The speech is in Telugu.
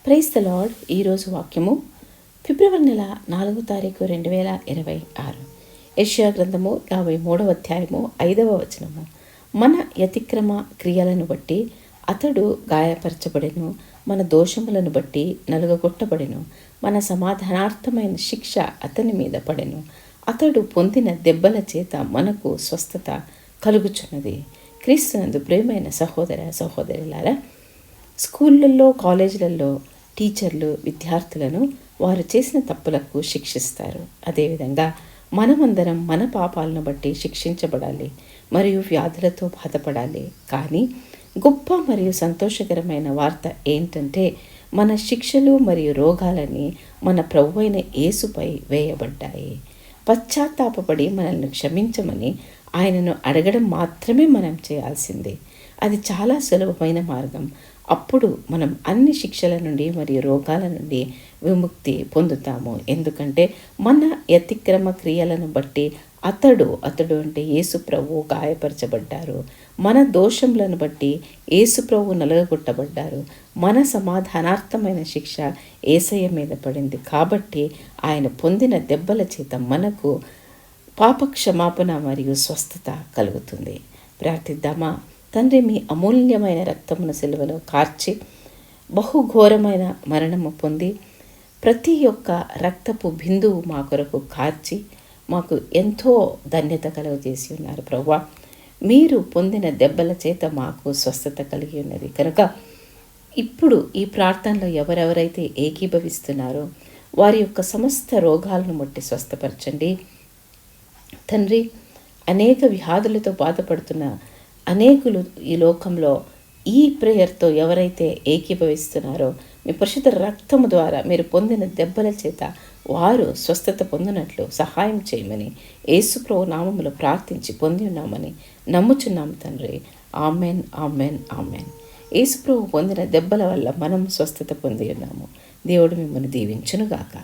Praise the lord. ఈరోజు వాక్యము ఫిబ్రవరి నెల 4 తారీఖు 2026. యెషయా గ్రంథము 53వ అధ్యాయము 5వ వచనము. మన అతిక్రమ క్రియలను బట్టి అతడు గాయపరచబడెను, మన దోషములను బట్టి నలుగగొట్టబడెను, మన సమాధానార్థమైన శిక్ష అతని మీద పడెను, అతడు పొందిన దెబ్బల చేత మనకు స్వస్థత కలుగుచున్నది. క్రీస్తునందు ప్రియమైన సహోదర సహోదరులారా, స్కూళ్ళల్లో కాలేజీలలో టీచర్లు విద్యార్థులను వారు చేసిన తప్పులకు శిక్షిస్తారు. అదేవిధంగా మనమందరం మన పాపాలను బట్టి శిక్షించబడాలి మరియు వ్యాధులతో బాధపడాలి. కానీ గొప్ప మరియు సంతోషకరమైన వార్త ఏంటంటే మన శిక్షలు మరియు రోగాలని మన ప్రభువైన యేసుపై వేయబడ్డాయి. పశ్చాత్తాపపడి మనల్ని క్షమించమని ఆయనను అడగడం మాత్రమే మనం చేయాల్సిందే. అది చాలా సులభమైన మార్గం. అప్పుడు మనం అన్ని శిక్షల నుండి మరియు రోగాల నుండి విముక్తి పొందుతాము. ఎందుకంటే మన అతిక్రమ క్రియలను బట్టి అతడు అంటే యేసు ప్రభువు గాయపరచబడ్డారు, మన దోషములను బట్టి యేసు ప్రభువు నలగగొట్టబడ్డారు, మన సమాధానార్థమైన శిక్ష యేసయ్య మీద పడింది. కాబట్టి ఆయన పొందిన దెబ్బల చేత మనకు పాపక్షమాపణ మరియు స్వస్థత కలుగుతుంది. ప్రార్థిద్దామా? తండ్రి, మీ అమూల్యమైన రక్తమును సిలువలో కార్చి బహుఘోరమైన మరణము పొంది ప్రతి ఒక్క రక్తపు బిందువు మా కొరకు కార్చి మాకు ఎంతో ధన్యత కలుగజేసి ఉన్నారు. ప్రభువా, మీరు పొందిన దెబ్బల చేత మాకు స్వస్థత కలిగి ఉన్నది కనుక ఇప్పుడు ఈ ప్రార్థనలో ఎవరెవరైతే ఏకీభవిస్తున్నారో వారి యొక్క సమస్త రోగాలను ముట్టి స్వస్థపరచండి. తండ్రి, అనేక వ్యాధులతో బాధపడుతున్న అనేకులు ఈ లోకంలో ఈ ప్రేయర్తో ఎవరైతే ఏకీభవిస్తున్నారో మీ పరిశుద్ధ రక్తము ద్వారా మీరు పొందిన దెబ్బల చేత వారు స్వస్థత పొందినట్లు సహాయం చేయమని యేసు ప్రభు నామములో ప్రార్థించి పొంది ఉన్నామని నమ్ముచున్నాము తండ్రి. ఆమెన్, ఆమెన్, ఆమెన్. యేసు ప్రభు పొందిన దెబ్బల వల్ల మనం స్వస్థత పొంది ఉన్నాము. దేవుడు మిమ్మల్ని దీవించునుగాక.